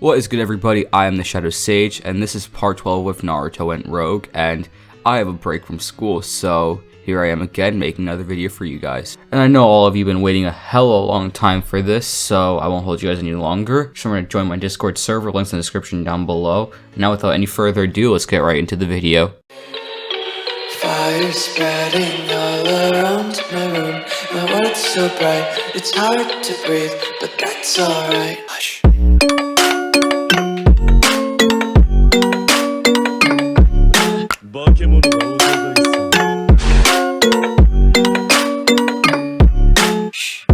What is good, everybody? I am the Shadow Sage, and this is part 12 with Naruto went rogue, and I have a break from school, so here I am again making another video for you guys. And I know all of you have been waiting a hella long time for this, so I won't hold you guys any longer. So I'm going to join my Discord server, links in the description down below. Now without any further ado, let's get right into the video. Fire spreading all around my room. My world's so bright, it's hard to breathe, but that's alright. Hush.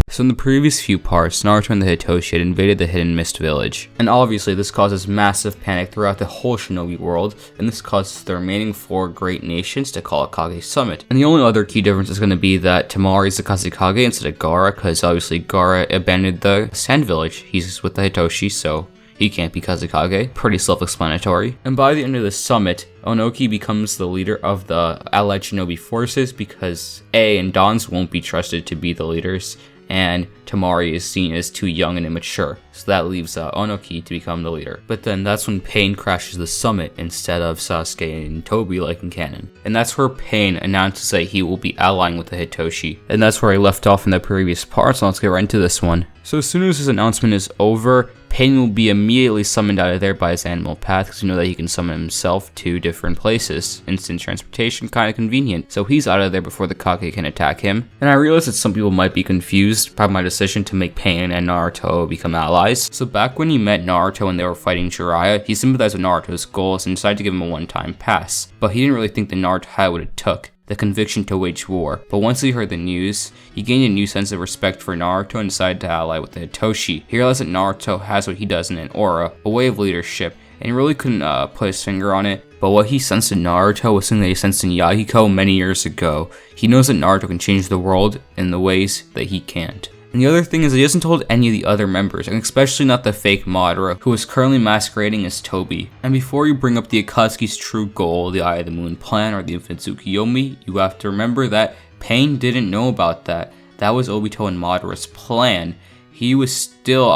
So in the previous few parts, Naruto and the Hitoshi had invaded the Hidden Mist Village. And obviously this causes massive panic throughout the whole shinobi world, and this causes the remaining 4 great nations to call a Kage Summit. And the only other key difference is going to be that Temari is the Kazekage instead of Gaara, because obviously Gaara abandoned the Sand Village. He's with the Hitoshi, so he can't be Kazekage. Pretty self-explanatory. And by the end of the summit, Onoki becomes the leader of the allied shinobi forces because A and Dons won't be trusted to be the leaders, and Temari is seen as too young and immature, so that leaves Onoki to become the leader. But then that's when Pain crashes the summit instead of Sasuke and Tobi like in canon. And that's where Pain announces that he will be allying with the Hitoshi. And that's where I left off in the previous part, so let's get right into this one. So as soon as his announcement is over, Pain will be immediately summoned out of there by his animal path, because you know that he can summon himself to different places. Instant transportation, kind of convenient. So he's out of there before the Kage can attack him. And I realize that some people might be confused by my decision to make Pain and Naruto become allies. So back when he met Naruto and they were fighting Jiraiya, he sympathized with Naruto's goals and decided to give him a one-time pass. But he didn't really think that Naruto had what it took, the conviction to wage war. But once he heard the news, he gained a new sense of respect for Naruto and decided to ally with the Hitoshi. He realized that Naruto has what he does in an aura, a way of leadership, and he really couldn't put his finger on it. But what he sensed in Naruto was something that he sensed in Yahiko many years ago. He knows that Naruto can change the world in the ways that he can't. And the other thing is that he hasn't told any of the other members, and especially not the fake Madara, who is currently masquerading as Tobi. And before you bring up the Akatsuki's true goal, the Eye of the Moon plan, or the Infinite Tsukiyomi, you have to remember that Pain didn't know about that. That was Obito and Madara's plan. He was still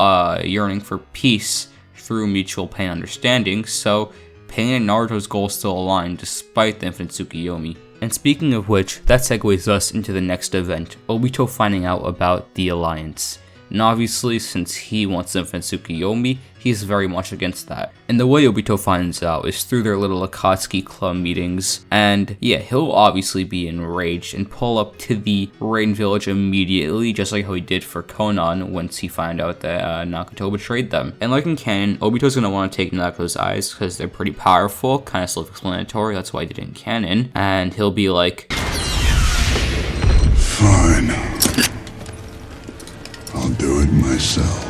yearning for peace through mutual pain understanding, so Pain and Naruto's goals still aligned despite the Infinite Tsukiyomi. And speaking of which, that segues us into the next event, Obito finding out about the Alliance. And obviously, since he wants the Infinite Tsukiyomi, he's very much against that. And the way Obito finds out is through their little Akatsuki club meetings. And yeah, he'll obviously be enraged and pull up to the Rain Village immediately, just like how he did for Konan once he found out that Nagato betrayed them. And like in canon, Obito's gonna want to take Nagato's eyes because they're pretty powerful, kind of self-explanatory, that's why I did it in canon. And he'll be like, fine. I'll do it myself.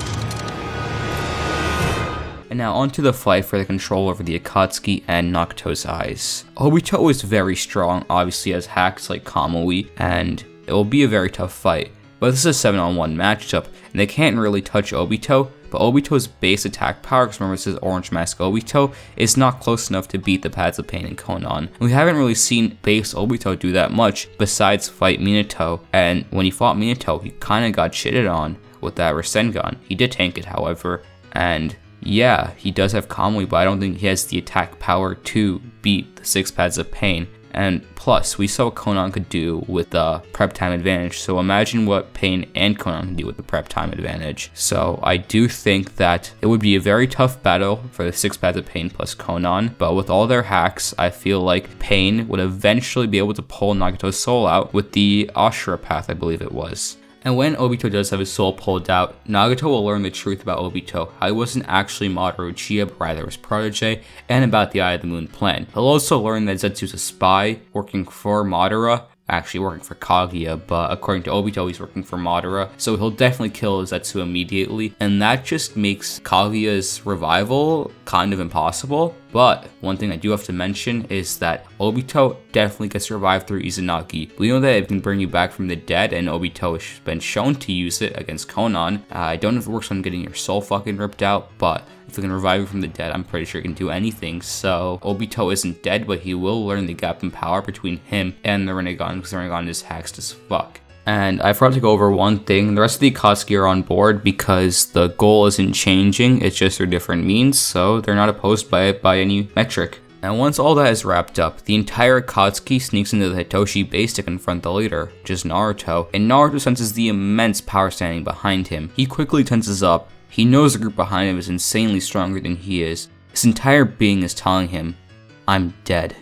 And now onto the fight for the control over the Akatsuki and Nagato's eyes. Obito is very strong, obviously has hacks like Kamui, and it will be a very tough fight. But this is a 7-on-1 matchup, and they can't really touch Obito, but Obito's base attack power, because remember this is Orange Mask Obito, is not close enough to beat the Paths of Pain and Konan. We haven't really seen base Obito do that much besides fight Minato, and when he fought Minato, he kinda got shitted on with that Rasengan. He did tank it, however, and yeah, he does have Kamui, but I don't think he has the attack power to beat the 6 Paths of Pain. And plus, we saw what Konan could do with the prep time advantage, so imagine what Pain and Konan can do with the prep time advantage. So I do think that it would be a very tough battle for the 6 Paths of Pain plus Konan, but with all their hacks, I feel like Pain would eventually be able to pull Nagato's soul out with the Ashura path, I believe it was. And when Obito does have his soul pulled out, Nagato will learn the truth about Obito, how he wasn't actually Madara Uchiha, but rather his protege, and about the Eye of the Moon plan. He'll also learn that Zetsu's a spy, working for Madara, actually working for Kaguya, but according to Obito, he's working for Madara, so he'll definitely kill Zetsu immediately, and that just makes Kaguya's revival kind of impossible. But one thing I do have to mention is that Obito definitely gets revived through Izanagi. We know that it can bring you back from the dead, and Obito has been shown to use it against Konan. I don't know if it works on getting your soul fucking ripped out, but if it can revive you from the dead, I'm pretty sure it can do anything. So Obito isn't dead, but he will learn the gap in power between him and the Rinnegan, because the Rinnegan is hacked as fuck. And I forgot to go over one thing. The rest of the Akatsuki are on board because the goal isn't changing, it's just through different means, so they're not opposed by it by any metric. And once all that is wrapped up, the entire Akatsuki sneaks into the Hitoshi base to confront the leader, which is Naruto, and Naruto senses the immense power standing behind him. He quickly tenses up. He knows the group behind him is insanely stronger than he is. His entire being is telling him, I'm dead.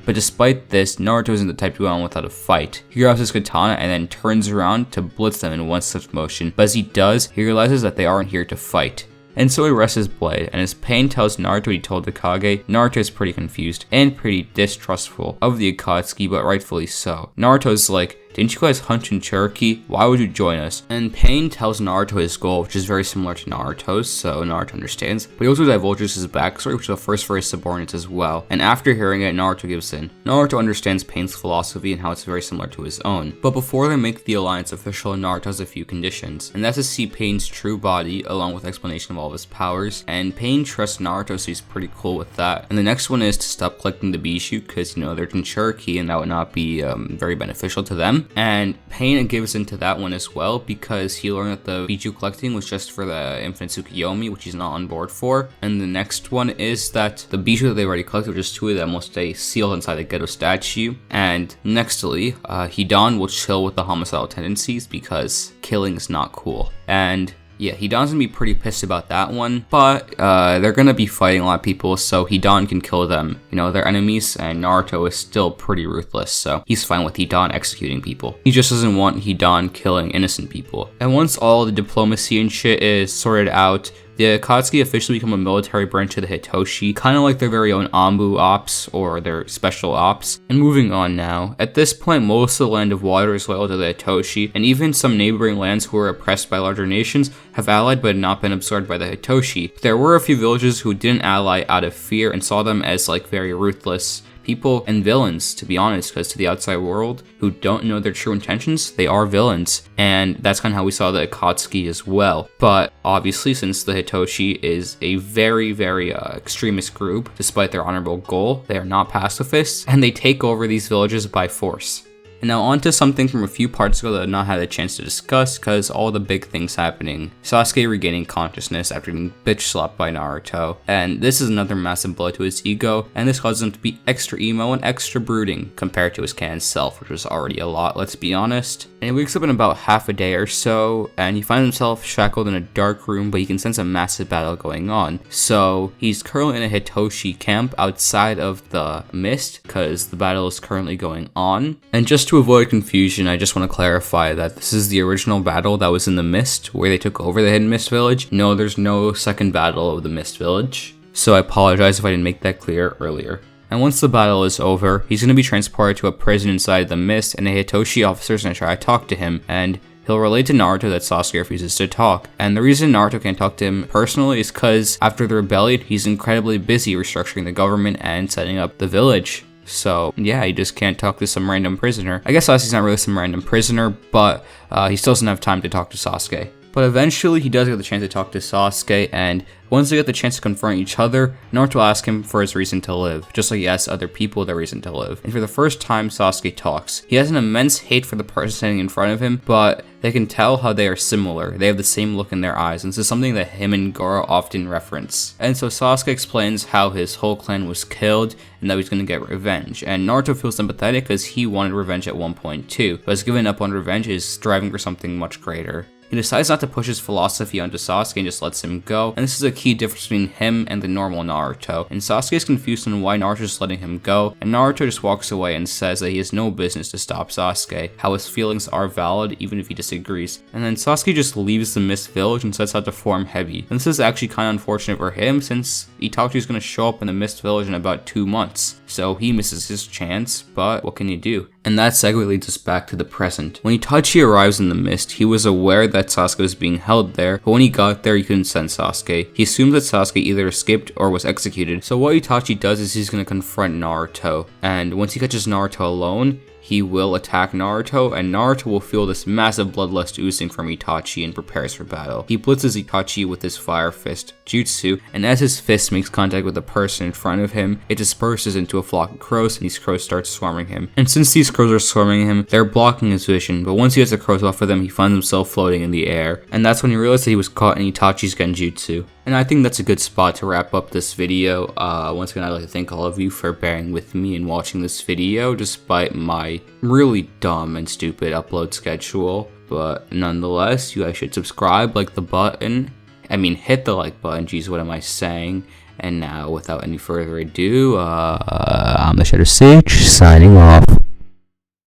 But despite this, Naruto isn't the type to go on without a fight. He grabs his katana and then turns around to blitz them in one swift motion, but as he does, he realizes that they aren't here to fight. And so he rests his blade, and as Pain tells Naruto he told the Kage, Naruto is pretty confused and pretty distrustful of the Akatsuki, but rightfully so. Naruto's like, didn't you guys hunt in Cherokee? Why would you join us? And Pain tells Naruto his goal, which is very similar to Naruto's, so Naruto understands. But he also divulges his backstory, which is a first for his subordinates as well. And after hearing it, Naruto gives in. Naruto understands Pain's philosophy and how it's very similar to his own. But before they make the alliance official, Naruto has a few conditions. And that's to see Pain's true body, along with explanation of all of his powers. And Pain trusts Naruto, so he's pretty cool with that. And the next one is to stop collecting the Bishu, because, you know, they're in Cherokee, and that would not be very beneficial to them. And Pain gives into that one as well because he learned that the Bijuu collecting was just for the Infinite Tsukuyomi, which he's not on board for. And the next one is that the Bijuu that they already collected, which is 2 of them, will stay sealed inside the Geto statue. And nextly, Hidan will chill with the homicidal tendencies because killing is not cool. And yeah, Hidan's gonna be pretty pissed about that one, but they're gonna be fighting a lot of people, so Hidan can kill them. You know, they're enemies, and Naruto is still pretty ruthless, so he's fine with Hidan executing people. He just doesn't want Hidan killing innocent people. And once all the diplomacy and shit is sorted out, the Akatsuki officially become a military branch of the Hitoshi, kind of like their very own Anbu ops, or their special ops. And moving on now, at this point most of the land of water is loyal to the Hitoshi, and even some neighboring lands who were oppressed by larger nations have allied but not been absorbed by the Hitoshi. There were a few villages who didn't ally out of fear and saw them as like very ruthless people and villains, to be honest, because to the outside world who don't know their true intentions, they are villains. And that's kind of how we saw the Akatsuki as well. But obviously, since the Hitoshi is a very, very extremist group, despite their honorable goal, they are not pacifists, and they take over these villages by force. And now on to something from a few parts ago that I've not had a chance to discuss because all the big things happening. Sasuke regaining consciousness after getting bitch slapped by Naruto. And this is another massive blow to his ego, and this causes him to be extra emo and extra brooding compared to his canon self, which was already a lot, let's be honest. And he wakes up in about half a day or so, and he finds himself shackled in a dark room, but he can sense a massive battle going on. So he's currently in a Hitoshi camp outside of the mist, because the battle is currently going on. And just to avoid confusion, I just want to clarify that this is the original battle that was in the mist, where they took over the Hidden Mist Village. No, there's no second battle of the Mist Village, so I apologize if I didn't make that clear earlier. And once the battle is over, he's going to be transported to a prison inside the mist, and the Hitoshi officers are going to try to talk to him, and he'll relate to Naruto that Sasuke refuses to talk. And the reason Naruto can't talk to him personally is because after the rebellion, he's incredibly busy restructuring the government and setting up the village. So yeah, he just can't talk to some random prisoner. I guess Sasuke's not really some random prisoner, but he still doesn't have time to talk to Sasuke. But eventually he does get the chance to talk to Sasuke, and once they get the chance to confront each other, Naruto will ask him for his reason to live, just like he asks other people their reason to live. And for the first time, Sasuke talks. He has an immense hate for the person standing in front of him, but they can tell how they are similar. They have the same look in their eyes, and this is something that him and Goro often reference. And so Sasuke explains how his whole clan was killed, and that he's going to get revenge. And Naruto feels sympathetic because he wanted revenge at one point too, but has given up on revenge and is striving for something much greater. He decides not to push his philosophy onto Sasuke and just lets him go, and this is a key difference between him and the normal Naruto. And Sasuke is confused on why Naruto is letting him go, and Naruto just walks away and says that he has no business to stop Sasuke, how his feelings are valid even if he disagrees. And then Sasuke just leaves the Mist Village and sets out to form Heavy. And this is actually kind of unfortunate for him since Itachi is going to show up in the Mist Village in about 2 months. So he misses his chance, but what can you do? And that segue leads us back to the present. When Itachi arrives in the mist, he was aware that Sasuke was being held there, but when he got there, he couldn't sense Sasuke. He assumed that Sasuke either escaped or was executed, so what Itachi does is he's going to confront Naruto. And once he catches Naruto alone, he will attack Naruto, and Naruto will feel this massive bloodlust oozing from Itachi and prepares for battle. He blitzes Itachi with his Fire Fist jutsu, and as his fist makes contact with the person in front of him, it disperses into a flock of crows, and these crows start swarming him. And since these crows are swarming him, they're blocking his vision, but once he gets the crows off of them, he finds himself floating in the air, and that's when he realized that he was caught in Itachi's genjutsu. And I think that's a good spot to wrap up this video. Once again, I'd like to thank all of you for bearing with me and watching this video despite my really dumb and stupid upload schedule. But nonetheless, you guys should subscribe, like the button. Hit the like button. Jeez, what am I saying? And now, without any further ado, I'm the Shadow Sage, signing off.